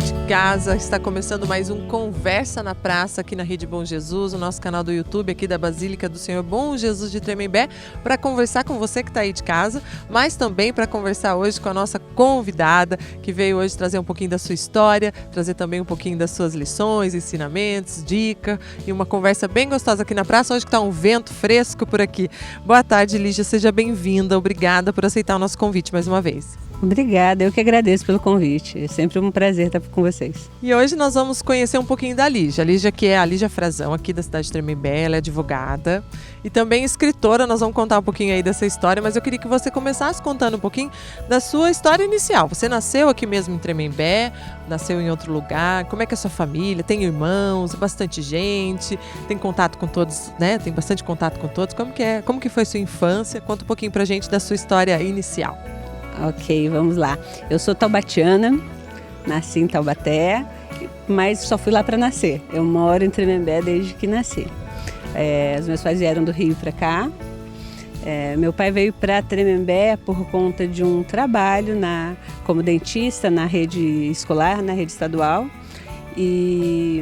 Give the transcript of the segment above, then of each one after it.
de casa, está começando mais um Conversa na Praça aqui na Rede Bom Jesus, o nosso canal do YouTube aqui da Basílica do Senhor Bom Jesus de Tremembé, para conversar com você que está aí de casa, mas também para conversar hoje com a nossa convidada, que veio hoje trazer um pouquinho da sua história, trazer também um pouquinho das suas lições, ensinamentos, dica e uma conversa bem gostosa aqui na praça, hoje que está um vento fresco por aqui. Boa tarde, Lígia, seja bem-vinda, obrigada por aceitar o nosso convite mais uma vez. Obrigada, eu que agradeço pelo convite. É sempre um prazer estar com vocês. E hoje nós vamos conhecer um pouquinho da Lígia. A Lígia, que é a Lígia Frazão, aqui da cidade de Tremembé, ela é advogada e também escritora. Nós vamos contar um pouquinho aí dessa história, mas eu queria que você começasse contando um pouquinho da sua história inicial. Você nasceu aqui mesmo em Tremembé, nasceu em outro lugar. Como é que é a sua família? Tem irmãos, bastante gente, tem contato com todos, né? Tem bastante contato com todos. Como que é? Como que foi sua infância? Conta um pouquinho pra gente da sua história inicial. Ok, vamos lá. Eu sou taubatiana, nasci em Taubaté, mas só fui lá para nascer. Eu moro em Tremembé desde que nasci. Os meus pais vieram do Rio para cá. Meu pai veio para Tremembé por conta de um trabalho como dentista na rede escolar, na rede estadual. E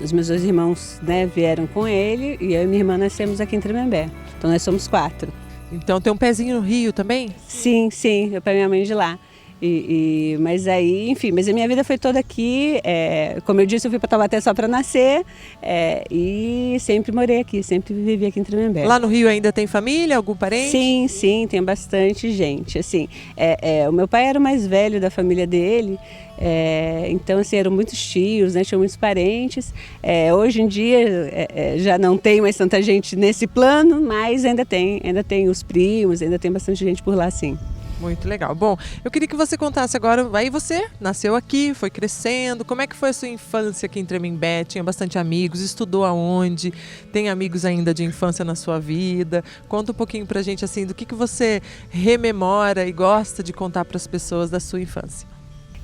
os meus dois irmãos, né, vieram com ele e eu e minha irmã nascemos aqui em Tremembé. Então nós somos 4. Então tem um pezinho no Rio também? Sim, eu para minha mãe de lá. Mas aí, enfim, mas a minha vida foi toda aqui. Como eu disse, eu fui para Taubaté só para nascer e sempre morei aqui, sempre vivi aqui em Tremembé. Lá no Rio ainda tem família, algum parente? Sim, tem bastante gente. Assim, o meu pai era o mais velho da família dele. Então, assim, eram muitos tios, né? Tinham muitos parentes. Hoje em dia já não tem mais tanta gente nesse plano, mas ainda tem os primos, ainda tem bastante gente por lá, sim. Muito legal. Bom, eu queria que você contasse agora, aí você nasceu aqui, foi crescendo, como é que foi a sua infância aqui em Tremembé? Tinha bastante amigos, estudou aonde? Tem amigos ainda de infância na sua vida? Conta um pouquinho pra gente, assim, do que você rememora e gosta de contar para as pessoas da sua infância.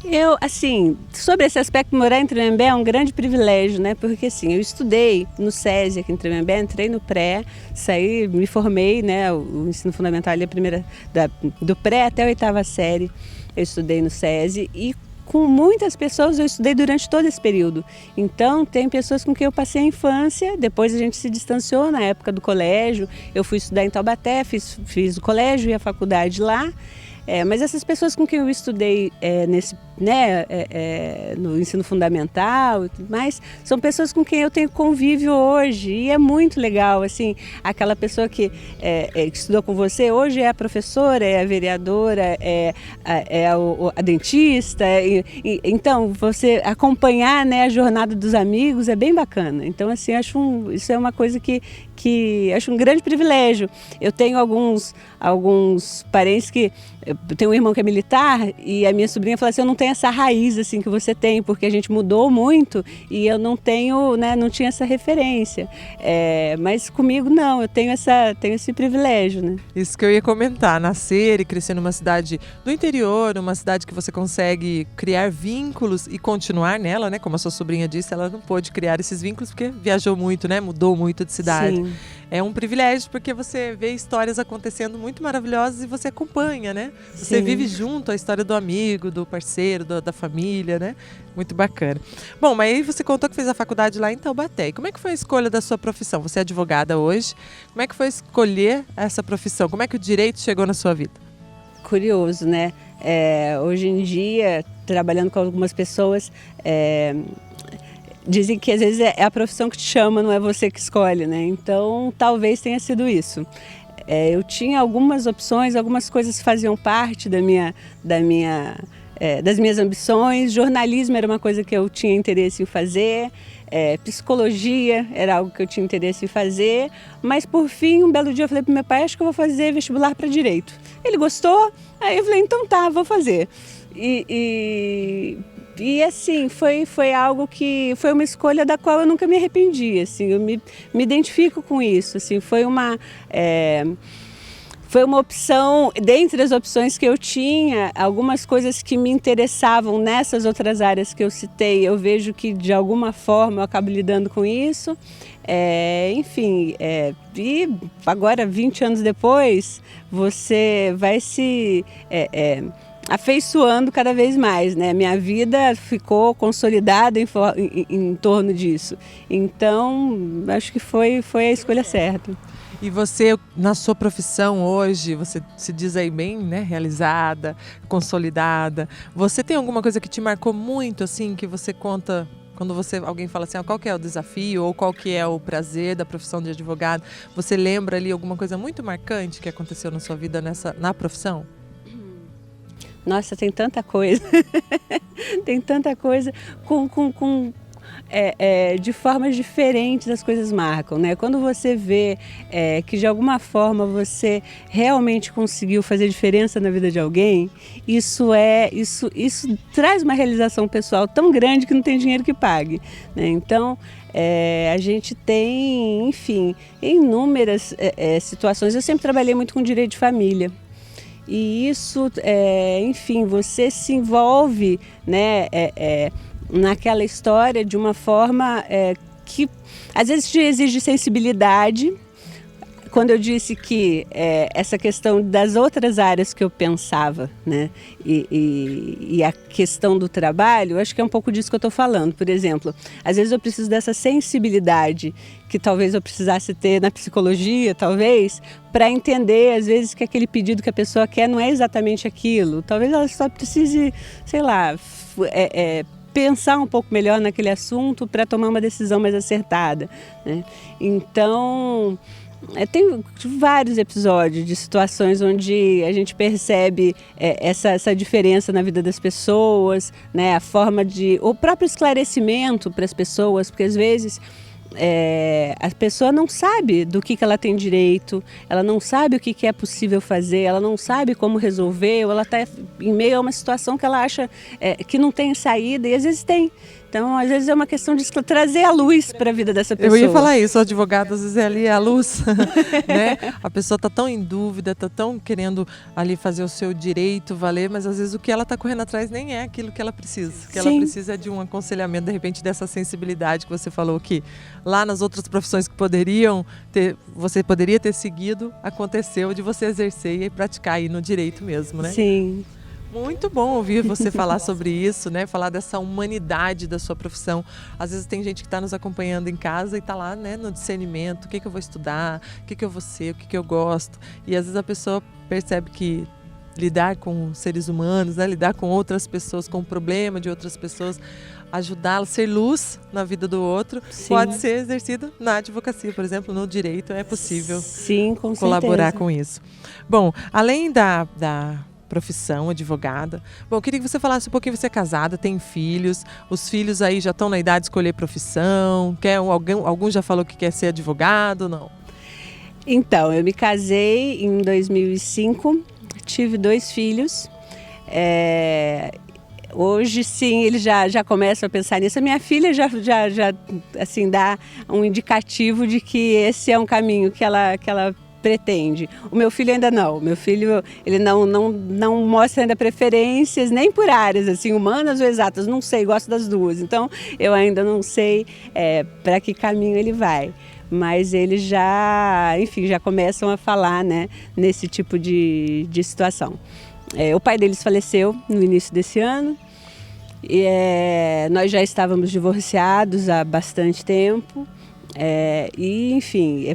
Eu, assim, sobre esse aspecto, morar em Tremembé é um grande privilégio, né? Porque, assim, eu estudei no SESI aqui em Tremembé, entrei no pré, saí, me formei, né? O ensino fundamental ali, do pré até a 8ª série, eu estudei no SESI e com muitas pessoas eu estudei durante todo esse período. Então, tem pessoas com quem eu passei a infância, depois a gente se distanciou na época do colégio, eu fui estudar em Taubaté, fiz o colégio e a faculdade lá. Mas essas pessoas com quem eu estudei no ensino fundamental e tudo mais, são pessoas com quem eu tenho convívio hoje e é muito legal, assim, aquela pessoa que estudou com você, hoje é a professora, é a vereadora, a dentista, então você acompanhar, né, a jornada dos amigos é bem bacana, então assim, isso é uma coisa que acho um grande privilégio. Eu tenho alguns parentes que... Eu tenho um irmão que é militar e a minha sobrinha fala assim, eu não tenho essa raiz assim que você tem, porque a gente mudou muito e eu não tenho, né, não tinha essa referência. Mas comigo não, eu tenho esse privilégio, né? Isso que eu ia comentar, nascer e crescer numa cidade do interior, uma cidade que você consegue criar vínculos e continuar nela, né? Como a sua sobrinha disse, ela não pôde criar esses vínculos porque viajou muito, né? Mudou muito de cidade. Sim. É um privilégio porque você vê histórias acontecendo muito maravilhosas e você acompanha, né? Você vive junto a história do amigo, do parceiro, da família, né? Muito bacana. Bom, mas aí você contou que fez a faculdade lá em Taubaté. E como é que foi a escolha da sua profissão? Você é advogada hoje. Como é que foi escolher essa profissão? Como é que o direito chegou na sua vida? Curioso, né? Hoje em dia, trabalhando com algumas pessoas... Dizem que às vezes é a profissão que te chama, não é você que escolhe, né? Então, talvez tenha sido isso. Eu tinha algumas opções, algumas coisas faziam parte das minhas ambições. Jornalismo era uma coisa que eu tinha interesse em fazer. Psicologia era algo que eu tinha interesse em fazer. Mas, por fim, um belo dia eu falei para meu pai, acho que eu vou fazer vestibular para Direito. Ele gostou, aí eu falei, então tá, vou fazer. E assim, foi algo que foi uma escolha da qual eu nunca me arrependi, assim, eu me identifico com isso, assim, foi uma opção, dentre as opções que eu tinha, algumas coisas que me interessavam nessas outras áreas que eu citei, eu vejo que de alguma forma eu acabo lidando com isso, enfim, e agora 20 anos depois, você vai se... afeiçoando cada vez mais, né? Minha vida ficou consolidada em torno disso. Então, acho que foi a escolha certa. E você, na sua profissão hoje, você se diz aí bem, né, realizada, consolidada. Você tem alguma coisa que te marcou muito, assim, que você conta quando alguém fala assim, qual que é o desafio ou qual que é o prazer da profissão de advogado? Você lembra ali alguma coisa muito marcante que aconteceu na sua vida na profissão? Nossa, tem tanta coisa. Tem tanta coisa de formas diferentes as coisas marcam, né? Quando você vê que de alguma forma você realmente conseguiu fazer diferença na vida de alguém, isso traz uma realização pessoal tão grande que não tem dinheiro que pague, né? Então, a gente tem, enfim, inúmeras situações. Eu sempre trabalhei muito com direito de família. E isso, enfim, você se envolve, né, naquela história de uma forma que às vezes te exige sensibilidade. Quando eu disse que essa questão das outras áreas que eu pensava, né, e a questão do trabalho, acho que é um pouco disso que eu estou falando. Por exemplo, às vezes eu preciso dessa sensibilidade que talvez eu precisasse ter na psicologia, talvez, para entender, às vezes, que aquele pedido que a pessoa quer não é exatamente aquilo. Talvez ela só precise, sei lá, pensar um pouco melhor naquele assunto para tomar uma decisão mais acertada, né? Então, tem vários episódios de situações onde a gente percebe essa diferença na vida das pessoas, né? A forma o próprio esclarecimento para as pessoas, porque às vezes a pessoa não sabe do que ela tem direito, ela não sabe o que é possível fazer, ela não sabe como resolver, ou ela está em meio a uma situação que ela acha que não tem saída, e às vezes tem. Então, às vezes é uma questão de trazer a luz para a vida dessa pessoa. Eu ia falar isso, o advogado às vezes é ali a luz, né? A pessoa está tão em dúvida, está tão querendo ali fazer o seu direito valer, mas às vezes o que ela está correndo atrás nem é aquilo que ela precisa. O que ela precisa é de um aconselhamento, de repente, dessa sensibilidade que você falou que lá nas outras profissões que você poderia ter seguido, aconteceu de você exercer e praticar aí no direito mesmo, né? Sim. Muito bom ouvir você falar sobre isso, né? Falar dessa humanidade da sua profissão. Às vezes tem gente que está nos acompanhando em casa e está lá, né, no discernimento, o que eu vou estudar, o que eu vou ser, o que eu gosto. E às vezes a pessoa percebe que lidar com seres humanos, né, lidar com outras pessoas, com o problema de outras pessoas, ajudá-las, ser luz na vida do outro, pode ser exercido na advocacia, por exemplo, no direito é possível colaborar com isso. Bom, além da profissão, advogada. Bom, eu queria que você falasse um pouquinho, você é casada, tem filhos, os filhos aí já estão na idade de escolher profissão, algum já falou que quer ser advogado, não? Então, eu me casei em 2005, tive 2 filhos, hoje sim, eles já começam a pensar nisso. A minha filha já assim, dá um indicativo de que esse é um caminho que ela pretende. O meu filho ainda não. O meu filho, ele não mostra ainda preferências, nem por áreas, assim, humanas ou exatas. Não sei, gosto das duas. Então, eu ainda não sei para que caminho ele vai. Mas eles já começam a falar, né, nesse tipo de situação. O pai deles faleceu no início desse ano. Nós já estávamos divorciados há bastante tempo. E enfim,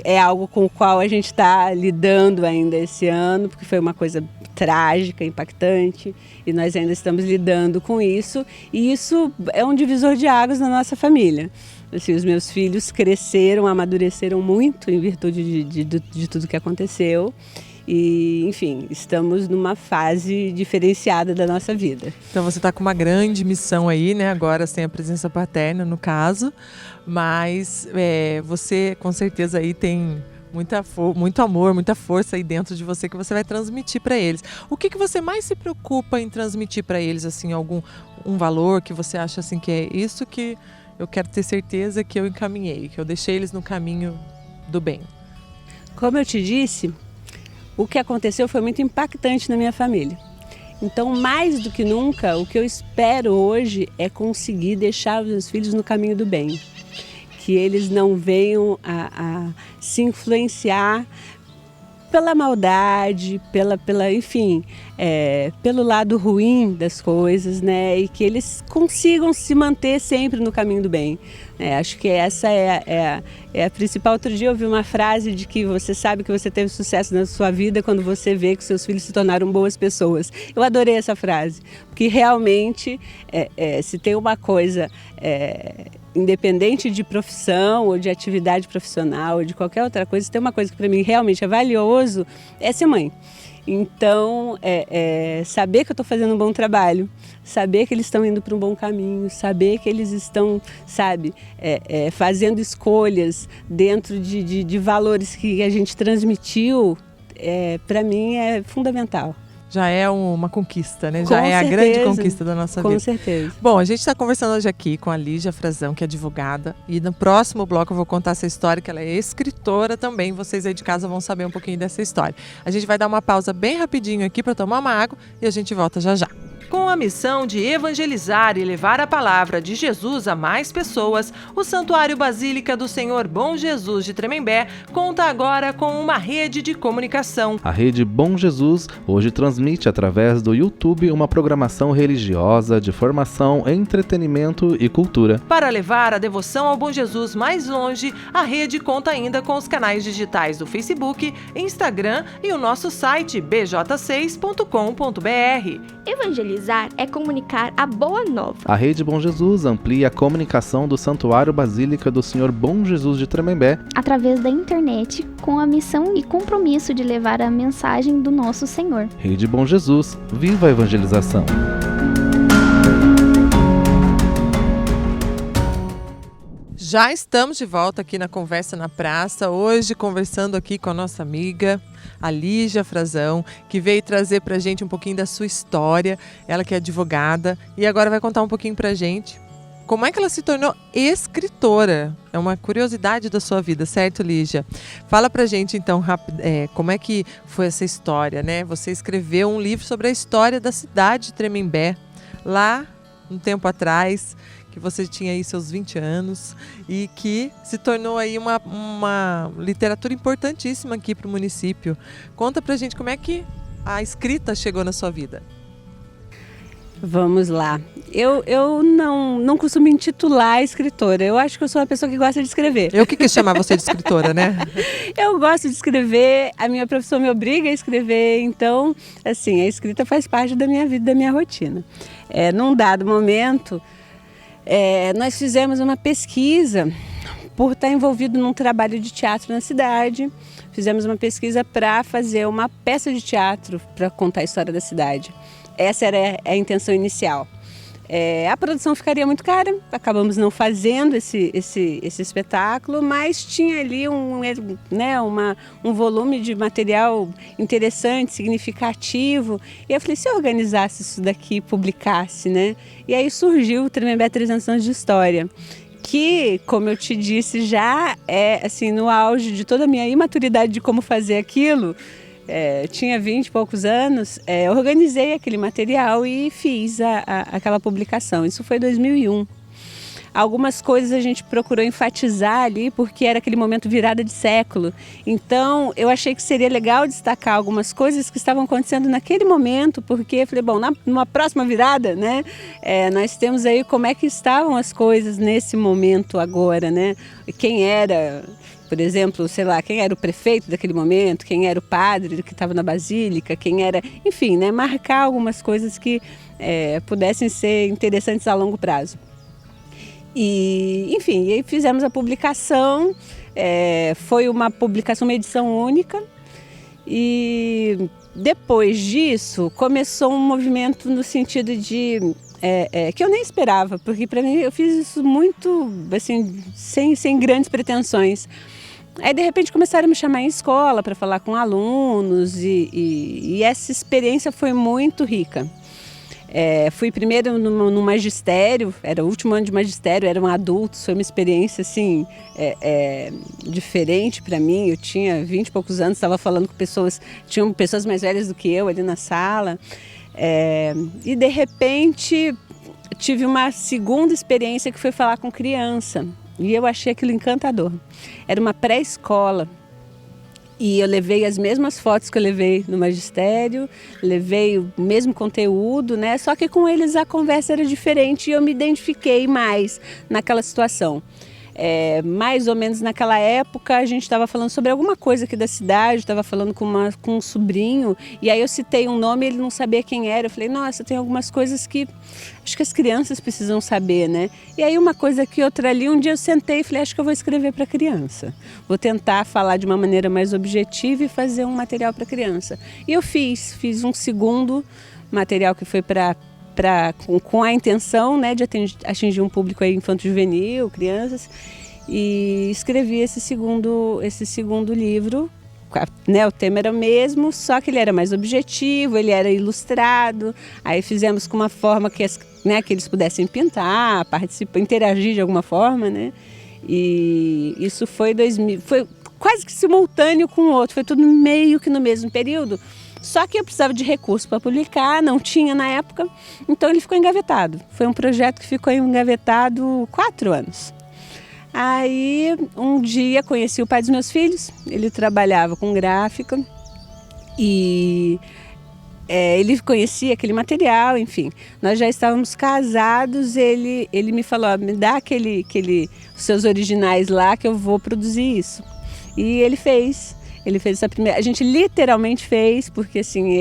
é algo com o qual a gente está lidando ainda esse ano, porque foi uma coisa trágica, impactante, e nós ainda estamos lidando com isso, e isso é um divisor de águas na nossa família. Assim, os meus filhos cresceram, amadureceram muito em virtude de tudo que aconteceu. E, enfim, estamos numa fase diferenciada da nossa vida. Então você está com uma grande missão aí, né? Agora sem a presença paterna, no caso. Mas você, com certeza, aí tem muito amor, muita força aí dentro de você que você vai transmitir para eles. O que você mais se preocupa em transmitir para eles, assim, um valor que você acha assim que é isso que eu quero ter certeza que eu encaminhei, que eu deixei eles no caminho do bem? Como eu te disse, o que aconteceu foi muito impactante na minha família. Então, mais do que nunca, o que eu espero hoje é conseguir deixar os meus filhos no caminho do bem. Que eles não venham a se influenciar pela maldade, enfim, pelo lado ruim das coisas, né? E que eles consigam se manter sempre no caminho do bem. Acho que essa é a principal. Outro dia eu ouvi uma frase de que você sabe que você teve sucesso na sua vida quando você vê que seus filhos se tornaram boas pessoas. Eu adorei essa frase, porque realmente se tem uma coisa, independente de profissão ou de atividade profissional ou de qualquer outra coisa, se tem uma coisa que para mim realmente é valioso, é ser mãe. Então, saber que eu estou fazendo um bom trabalho, saber que eles estão indo para um bom caminho, saber que eles estão, fazendo escolhas dentro de valores que a gente transmitiu, para mim é fundamental. Já é uma conquista, né? Com Já é a certeza, grande conquista da nossa vida. Com certeza. Bom, a gente está conversando hoje aqui com a Lígia Frazão, que é advogada. E no próximo bloco eu vou contar essa história, que ela é escritora também. Vocês aí de casa vão saber um pouquinho dessa história. A gente vai dar uma pausa bem rapidinho aqui para tomar uma água e a gente volta já já. Com a missão de evangelizar e levar a palavra de Jesus a mais pessoas, o Santuário Basílica do Senhor Bom Jesus de Tremembé conta agora com uma rede de comunicação. A Rede Bom Jesus hoje transmite através do YouTube uma programação religiosa de formação, entretenimento e cultura. Para levar a devoção ao Bom Jesus mais longe, a rede conta ainda com os canais digitais do Facebook, Instagram e o nosso site bj6.com.br. Evangelizar é comunicar a boa nova. A Rede Bom Jesus amplia a comunicação do Santuário Basílica do Senhor Bom Jesus de Tremembé através da internet, com a missão e compromisso de levar a mensagem do nosso Senhor. Rede Bom Jesus, viva a evangelização! Já estamos de volta aqui na Conversa na Praça, hoje conversando aqui com a nossa amiga, a Lígia Frazão, que veio trazer pra gente um pouquinho da sua história, ela que é advogada, e agora vai contar um pouquinho pra gente como é que ela se tornou escritora. É uma curiosidade da sua vida, certo, Lígia? Fala pra gente então, como é que foi essa história, né? Você escreveu um livro sobre a história da cidade de Tremembé, lá um tempo atrás, que você tinha aí seus 20 anos e que se tornou aí uma literatura importantíssima aqui para o município. Conta pra gente como é que a escrita chegou na sua vida. Vamos lá. Eu não costumo me intitular escritora. Eu acho que eu sou uma pessoa que gosta de escrever. Eu que quis chamar você de escritora, né? Eu gosto de escrever, a minha profissão me obriga a escrever, então, assim, a escrita faz parte da minha vida, da minha rotina. Num dado momento, nós fizemos uma pesquisa por estar envolvido num trabalho de teatro na cidade. Fizemos uma pesquisa para fazer uma peça de teatro para contar a história da cidade. Essa era a intenção inicial. A produção ficaria muito cara, acabamos não fazendo esse espetáculo, mas tinha ali um volume de material interessante, significativo. E eu falei, se eu organizasse isso daqui e publicasse, né? E aí surgiu o Tremembé 300 anos de história, que, como eu te disse, já é assim, no auge de toda a minha imaturidade de como fazer aquilo. Tinha 20 e poucos anos, organizei aquele material e fiz aquela publicação. Isso foi em 2001. Algumas coisas a gente procurou enfatizar ali, porque era aquele momento virada de século. Então, eu achei que seria legal destacar algumas coisas que estavam acontecendo naquele momento, porque eu falei, bom, numa próxima virada, né, nós temos aí como é que estavam as coisas nesse momento agora, né? Quem era... Por exemplo, sei lá, quem era o prefeito daquele momento, quem era o padre que estava na Basílica, quem era... Enfim, né, marcar algumas coisas que pudessem ser interessantes a longo prazo. E, enfim, e aí fizemos a publicação, foi uma publicação, uma edição única. E depois disso, começou um movimento no sentido de... que eu nem esperava, porque para mim eu fiz isso muito, assim, sem grandes pretensões. Aí, de repente, começaram a me chamar em escola para falar com alunos e essa experiência foi muito rica. Fui primeiro no magistério, era o último ano de magistério, eram adultos, foi uma experiência assim, diferente para mim. Eu tinha 20 e poucos anos, estava falando com tinham pessoas mais velhas do que eu ali na sala. E, de repente, tive uma segunda experiência que foi falar com criança. E eu achei aquilo encantador. Era uma pré-escola. E eu levei as mesmas fotos que eu levei no magistério, levei o mesmo conteúdo, né? Só que com eles a conversa era diferente e eu me identifiquei mais naquela situação. Mais ou menos naquela época a gente estava falando sobre alguma coisa aqui da cidade, estava falando com um sobrinho, e aí eu citei um nome e ele não sabia quem era. Eu falei, nossa, tem algumas coisas que acho que as crianças precisam saber, né? E aí uma coisa aqui, outra ali, um dia eu sentei e falei, acho que eu vou escrever para criança. Vou tentar falar de uma maneira mais objetiva e fazer um material para criança. E eu fiz um segundo material que foi com a intenção, né, de atingir um público aí infanto-juvenil, crianças, e escrevi esse segundo livro, né, o tema era o mesmo, só que ele era mais objetivo, ele era ilustrado, aí fizemos com uma forma que eles pudessem pintar, participar, interagir de alguma forma, né, e isso foi quase que simultâneo com o outro, foi tudo meio que no mesmo período. Só que eu precisava de recurso para publicar, não tinha na época, então ele ficou engavetado. Foi um projeto que ficou engavetado 4 anos. Aí um dia conheci o pai dos meus filhos, ele trabalhava com gráfica e ele conhecia aquele material, enfim. Nós já estávamos casados, ele me falou, me dá os seus originais lá que eu vou produzir isso. E ele fez. Ele fez essa primeira... A gente literalmente fez, porque assim,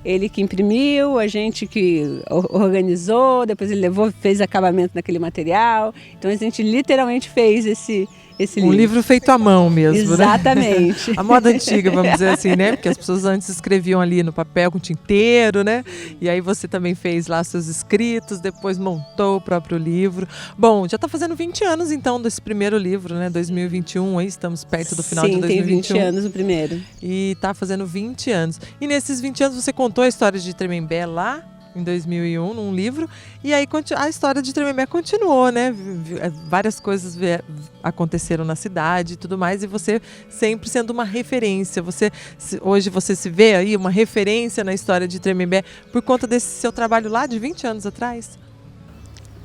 ele que imprimiu, a gente que organizou, depois ele fez acabamento naquele material. Então a gente literalmente fez esse livro. Um livro feito à mão mesmo, exatamente. Né? A moda antiga, vamos dizer assim, né? Porque as pessoas antes escreviam ali no papel com tinteiro, né? E aí você também fez lá seus escritos, depois montou o próprio livro. Bom, já está fazendo 20 anos então desse primeiro livro, né? 2021, aí estamos perto do final de 2021. Sim, tem 20 anos o primeiro. E está fazendo 20 anos. E nesses 20 anos você contou a história de Tremembé lá em 2001, num livro, e aí a história de Tremembé continuou, né? Várias coisas aconteceram na cidade e tudo mais, e você sempre sendo uma referência. Hoje você se vê aí uma referência na história de Tremembé por conta desse seu trabalho lá de 20 anos atrás?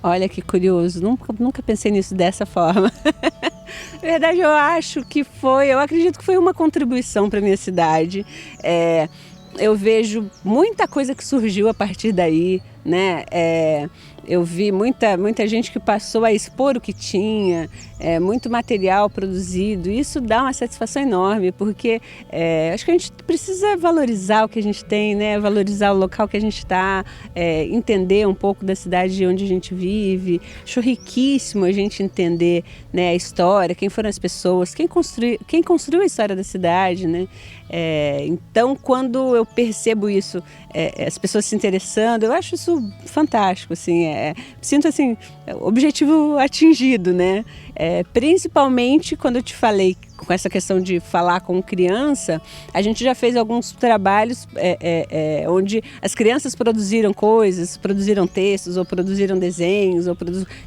Olha que curioso, nunca pensei nisso dessa forma. Na verdade, eu acredito que foi uma contribuição para a minha cidade. Eu vejo muita coisa que surgiu a partir daí, né? Eu vi muita gente que passou a expor o que tinha, muito material produzido. Isso dá uma satisfação enorme, porque acho que a gente precisa valorizar o que a gente tem, né? Valorizar o local que a gente está, entender um pouco da cidade onde a gente vive. Acho riquíssimo a gente entender, né, a história, quem foram as pessoas, quem construiu a história da cidade, né? Então, quando eu percebo isso, as pessoas se interessando, eu acho isso fantástico, assim, sinto assim, objetivo atingido, né? Principalmente quando eu te falei com essa questão de falar com criança, a gente já fez alguns trabalhos onde as crianças produziram coisas, produziram textos ou produziram desenhos, ou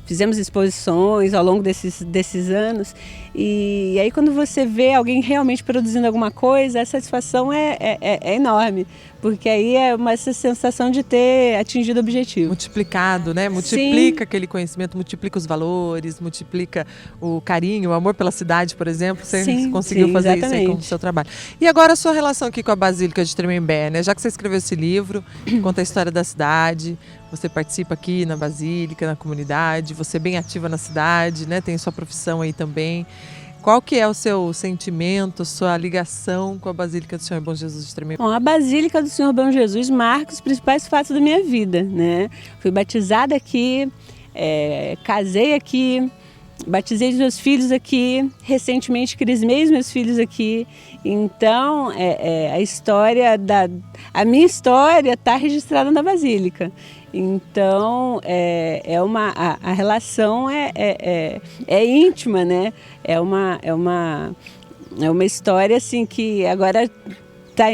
fizemos exposições ao longo desses anos, e aí quando você vê alguém realmente produzindo alguma coisa, a satisfação é enorme, porque aí é essa sensação de ter atingido o objetivo. Multiplicado, né? Multiplica aquele conhecimento, multiplica os valores, multiplica o carinho, o amor pela cidade, por exemplo. Você conseguiu fazer exatamente. Isso aí com o seu trabalho. E agora a sua relação aqui com a Basílica de Tremembé, né? Já que você escreveu esse livro, conta a história da cidade, você participa aqui na Basílica, na comunidade, você é bem ativa na cidade, né? Tem sua profissão aí também. Qual que é o seu sentimento, sua ligação com a Basílica do Senhor Bom Jesus de Tremembé? Bom, a Basílica do Senhor Bom Jesus marca os principais fatos da minha vida, né? Fui batizada aqui, casei aqui, batizei os meus filhos aqui, recentemente crismei os meus filhos aqui. Então, a minha história está registrada na Basílica. Então, a relação é íntima, né? É uma história assim que agora tá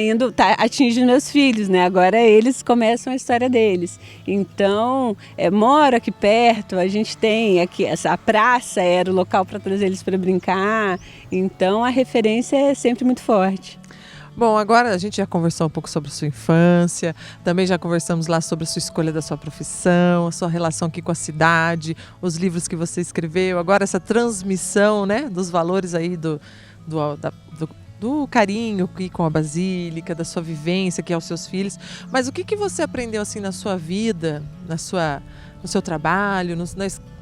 atingindo meus filhos, né? Agora eles começam a história deles. Então, moro aqui perto, a gente tem aqui, a praça era o local para trazer eles para brincar. Então, a referência é sempre muito forte. Bom, agora a gente já conversou um pouco sobre a sua infância, também já conversamos lá sobre a sua escolha da sua profissão, a sua relação aqui com a cidade, os livros que você escreveu, agora essa transmissão, né, dos valores aí do do carinho aqui com a Basílica, da sua vivência aqui aos seus filhos, mas o que você aprendeu assim na sua vida, no seu trabalho,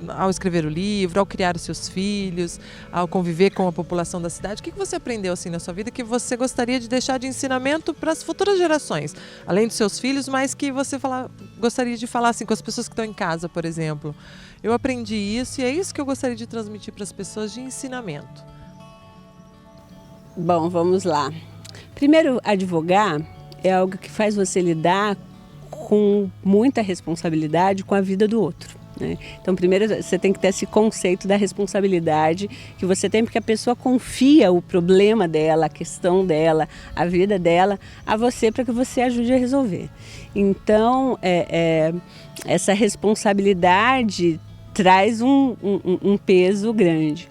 ao escrever o livro, ao criar os seus filhos, ao conviver com a população da cidade? O que você aprendeu assim na sua vida que você gostaria de deixar de ensinamento para as futuras gerações? Além dos seus filhos, mas que você gostaria de falar assim com as pessoas que estão em casa, por exemplo. Eu aprendi isso e é isso que eu gostaria de transmitir para as pessoas de ensinamento. Bom, vamos lá. Primeiro, advogar é algo que faz você lidar com muita responsabilidade com a vida do outro, né? Então, primeiro, você tem que ter esse conceito da responsabilidade que você tem, porque a pessoa confia o problema dela, a questão dela, a vida dela a você para que você ajude a resolver. Então, essa responsabilidade traz um peso grande.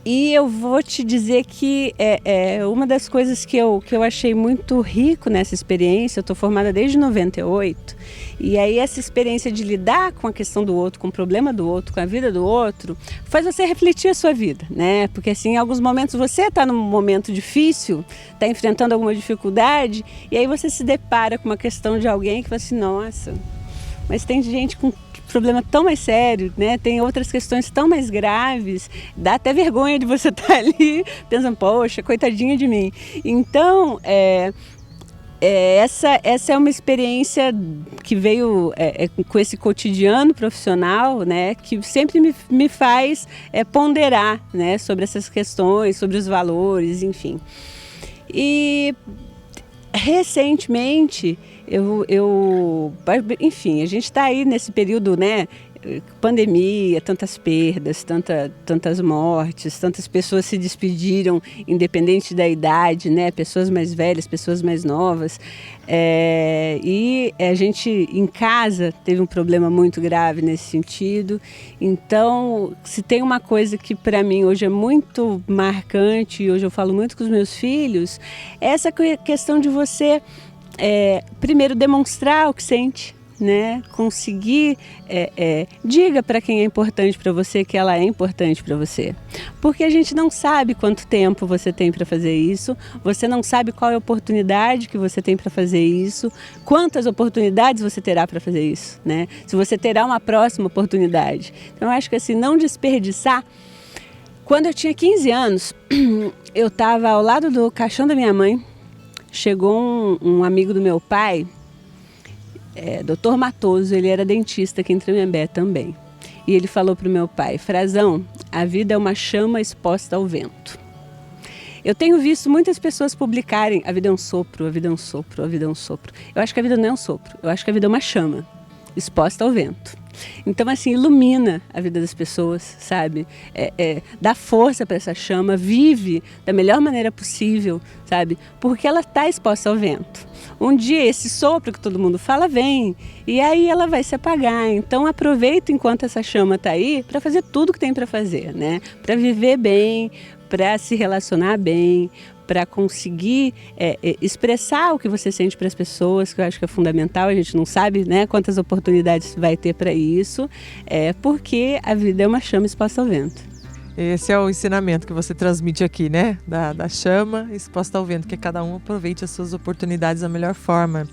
E eu vou te dizer que uma das coisas que eu achei muito rico nessa experiência, eu estou formada desde 98, e aí essa experiência de lidar com a questão do outro, com o problema do outro, com a vida do outro, faz você refletir a sua vida, né? Porque assim, em alguns momentos você está num momento difícil, está enfrentando alguma dificuldade, e aí você se depara com uma questão de alguém que fala assim, nossa, mas tem gente com problema tão mais sério, né? Tem outras questões tão mais graves, dá até vergonha de você estar ali pensando, poxa, coitadinha de mim. Então, essa é uma experiência que veio com esse cotidiano profissional, né? Que sempre me faz ponderar, né? Sobre essas questões, sobre os valores, enfim. E recentemente, enfim, a gente está aí nesse período, né? Pandemia, tantas perdas, tantas mortes, tantas pessoas se despediram, independente da idade, né? Pessoas mais velhas, pessoas mais novas. E a gente, em casa, teve um problema muito grave nesse sentido. Então, se tem uma coisa que para mim hoje é muito marcante, e hoje eu falo muito com os meus filhos, é essa questão de você, primeiro, demonstrar o que sente, né? Conseguir, diga para quem é importante para você que ela é importante para você, porque a gente não sabe quanto tempo você tem para fazer isso, você não sabe qual é a oportunidade que você tem para fazer isso, quantas oportunidades você terá para fazer isso, né? Se você terá uma próxima oportunidade. Então eu acho que assim, não desperdiçar. Quando eu tinha 15 anos, eu estava ao lado do caixão da minha mãe, chegou um amigo do meu pai, Dr. Matoso, ele era dentista aqui em Tremembé também. E ele falou para o meu pai, Frazão, a vida é uma chama exposta ao vento. Eu tenho visto muitas pessoas publicarem, a vida é um sopro, a vida é um sopro, a vida é um sopro. Eu acho que a vida não é um sopro, eu acho que a vida é uma chama exposta ao vento. Então, assim, ilumina a vida das pessoas, sabe? Dá força para essa chama, vive da melhor maneira possível, sabe? Porque ela está exposta ao vento. Um dia esse sopro que todo mundo fala vem e aí ela vai se apagar. Então, aproveita enquanto essa chama está aí para fazer tudo que tem para fazer, né? Para viver bem, para se relacionar bem, para conseguir expressar o que você sente para as pessoas, que eu acho que é fundamental. A gente não sabe, né, quantas oportunidades vai ter para isso, porque a vida é uma chama exposta ao vento. Esse é o ensinamento que você transmite aqui, né? Da chama exposta ao vento, que cada um aproveite as suas oportunidades da melhor forma.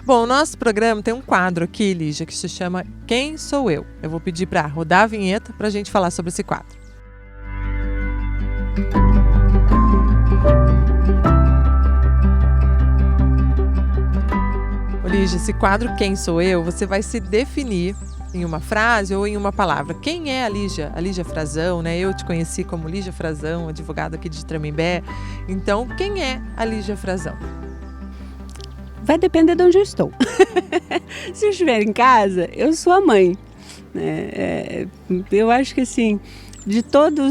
Bom, o nosso programa tem um quadro aqui, Lígia, que se chama Quem Sou Eu? Eu vou pedir para rodar a vinheta para a gente falar sobre esse quadro. Lígia, esse quadro Quem Sou Eu, você vai se definir em uma frase ou em uma palavra. Quem é a Lígia? A Lígia Frazão, né? Eu te conheci como Lígia Frazão, advogada aqui de Tremembé. Então, quem é a Lígia Frazão? Vai depender de onde eu estou. Se eu estiver em casa, eu sou a mãe. Eu acho que assim, de todo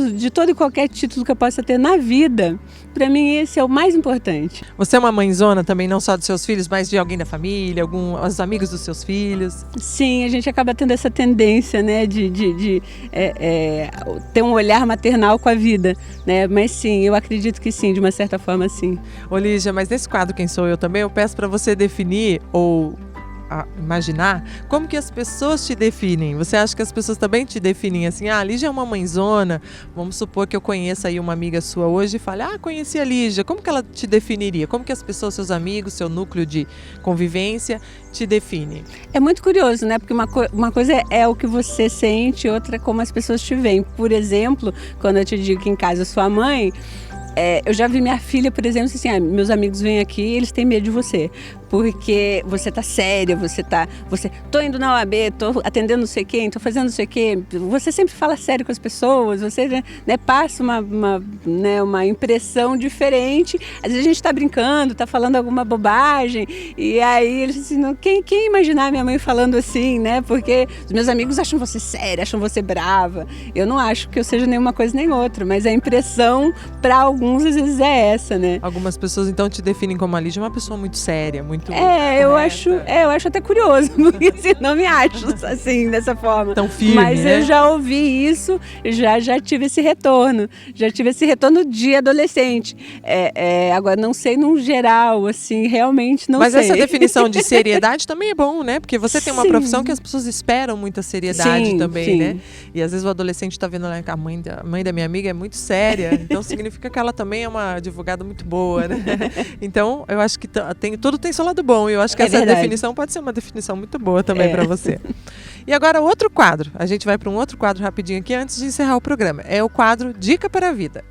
e qualquer título que eu possa ter na vida, para mim esse é o mais importante. Você é uma mãezona também, não só dos seus filhos, mas de alguém da família, os amigos dos seus filhos? Sim, a gente acaba tendo essa tendência, né, de ter um olhar maternal com a vida, né? Mas sim, eu acredito que sim, de uma certa forma sim. Ô Lígia, mas nesse quadro Quem Sou Eu também, eu peço para você definir ou imaginar como que as pessoas te definem. Você acha que as pessoas também te definem assim? A Lígia é uma mãezona. Vamos supor que eu conheça aí uma amiga sua hoje e fale, conheci a Lígia. Como que ela te definiria? Como que as pessoas, seus amigos, seu núcleo de convivência te definem? É muito curioso, né? Porque uma coisa é o que você sente, outra é como as pessoas te veem. Por exemplo, quando eu te digo que em casa eu sou a mãe, eu já vi minha filha, por exemplo, assim, meus amigos vêm aqui e eles têm medo de você. Porque você tá séria, tô indo na OAB, tô atendendo não sei quem, tô fazendo não sei quem. Você sempre fala sério com as pessoas, você passa uma impressão diferente. Às vezes a gente tá brincando, tá falando alguma bobagem, e aí eles assim, quem imaginar minha mãe falando assim, né? Porque os meus amigos acham você séria, acham você brava. Eu não acho que eu seja nenhuma coisa nem outra, mas a impressão para alguns às vezes é essa, né? Algumas pessoas então te definem como a Lígia uma pessoa muito séria, muito eu acho até curioso, porque assim, não me acho assim, dessa forma. Tão firme, mas né? Eu já ouvi isso, já tive esse retorno. Já tive esse retorno de adolescente. Agora, não sei num geral, assim, realmente não sei. Mas essa definição de seriedade também é bom, né? Porque você tem uma profissão que as pessoas esperam muita seriedade também, né? E às vezes o adolescente está vendo que a mãe da minha amiga é muito séria, então significa que ela também é uma advogada muito boa, né? Então, eu acho que tudo tem seu lado bom, e eu acho que essa definição pode ser uma definição muito boa também para você. E agora outro quadro, a gente vai para um outro quadro rapidinho aqui antes de encerrar o programa, é o quadro Dica para a Vida.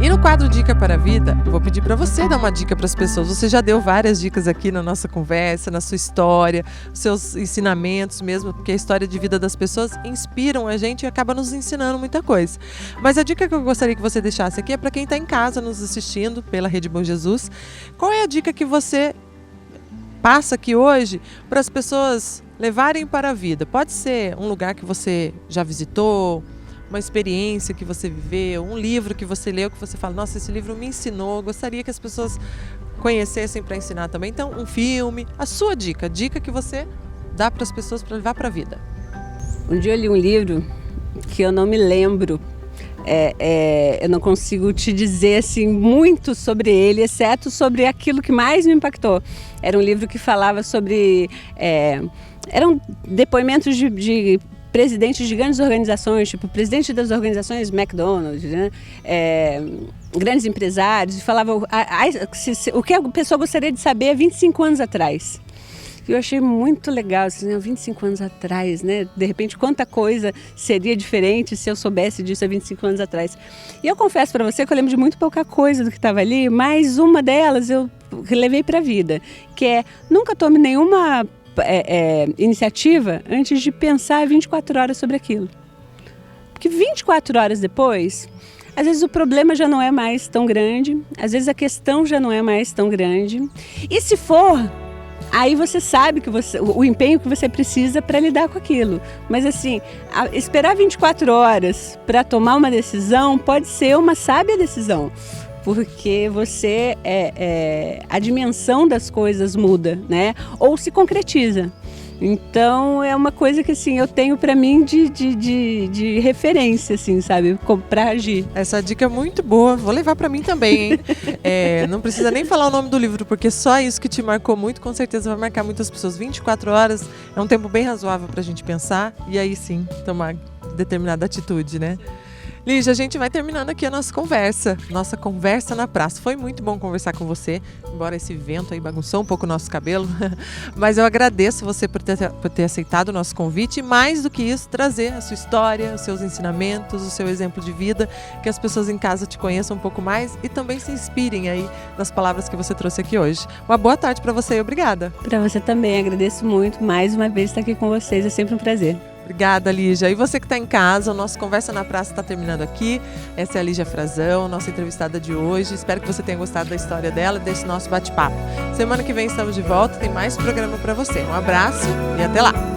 E no quadro Dica para a Vida, vou pedir para você dar uma dica para as pessoas. Você já deu várias dicas aqui na nossa conversa, na sua história, seus ensinamentos mesmo, porque a história de vida das pessoas inspiram a gente e acaba nos ensinando muita coisa. Mas a dica que eu gostaria que você deixasse aqui é para quem está em casa nos assistindo pela Rede Bom Jesus. Qual é a dica que você passa aqui hoje para as pessoas levarem para a vida? Pode ser um lugar que você já visitou, uma experiência que você viveu, um livro que você leu, que você fala, nossa, esse livro me ensinou, gostaria que as pessoas conhecessem para ensinar também. Então, um filme, a sua dica que você dá para as pessoas para levar para a vida. Um dia eu li um livro que eu não me lembro, eu não consigo te dizer assim, muito sobre ele, exceto sobre aquilo que mais me impactou. Era um livro que falava sobre... eram depoimentos de presidentes de grandes organizações, tipo presidente das organizações McDonald's, né? Grandes empresários, e falava o que a pessoa gostaria de saber há 25 anos atrás. Eu achei muito legal, assim, 25 anos atrás, né? De repente, quanta coisa seria diferente se eu soubesse disso há 25 anos atrás. E eu confesso para você que eu lembro de muito pouca coisa do que estava ali, mas uma delas eu levei para a vida, que é nunca tome nenhuma iniciativa antes de pensar 24 horas sobre aquilo. Porque 24 horas depois, às vezes o problema já não é mais tão grande, às vezes a questão já não é mais tão grande. E se for, aí você sabe que o empenho que você precisa para lidar com aquilo. Mas assim, esperar 24 horas para tomar uma decisão pode ser uma sábia decisão. Porque a dimensão das coisas muda, né? Ou se concretiza. Então, é uma coisa que, assim, eu tenho para mim de referência, assim, sabe? Para agir. Essa dica é muito boa. Vou levar para mim também, hein? Não precisa nem falar o nome do livro, porque só isso que te marcou muito, com certeza vai marcar muitas pessoas. 24 horas é um tempo bem razoável para a gente pensar e aí sim tomar determinada atitude, né? Lígia, a gente vai terminando aqui a nossa conversa na praça. Foi muito bom conversar com você, embora esse vento aí bagunçou um pouco o nosso cabelo, mas eu agradeço você por ter aceitado o nosso convite e, mais do que isso, trazer a sua história, os seus ensinamentos, o seu exemplo de vida, que as pessoas em casa te conheçam um pouco mais e também se inspirem aí nas palavras que você trouxe aqui hoje. Uma boa tarde para você e obrigada. Para você também, agradeço muito mais uma vez estar aqui com vocês, é sempre um prazer. Obrigada, Lígia. E você que está em casa, o nosso Conversa na Praça está terminando aqui. Essa é a Lígia Frazão, nossa entrevistada de hoje. Espero que você tenha gostado da história dela, desse nosso bate-papo. Semana que vem estamos de volta, tem mais programa para você. Um abraço e até lá!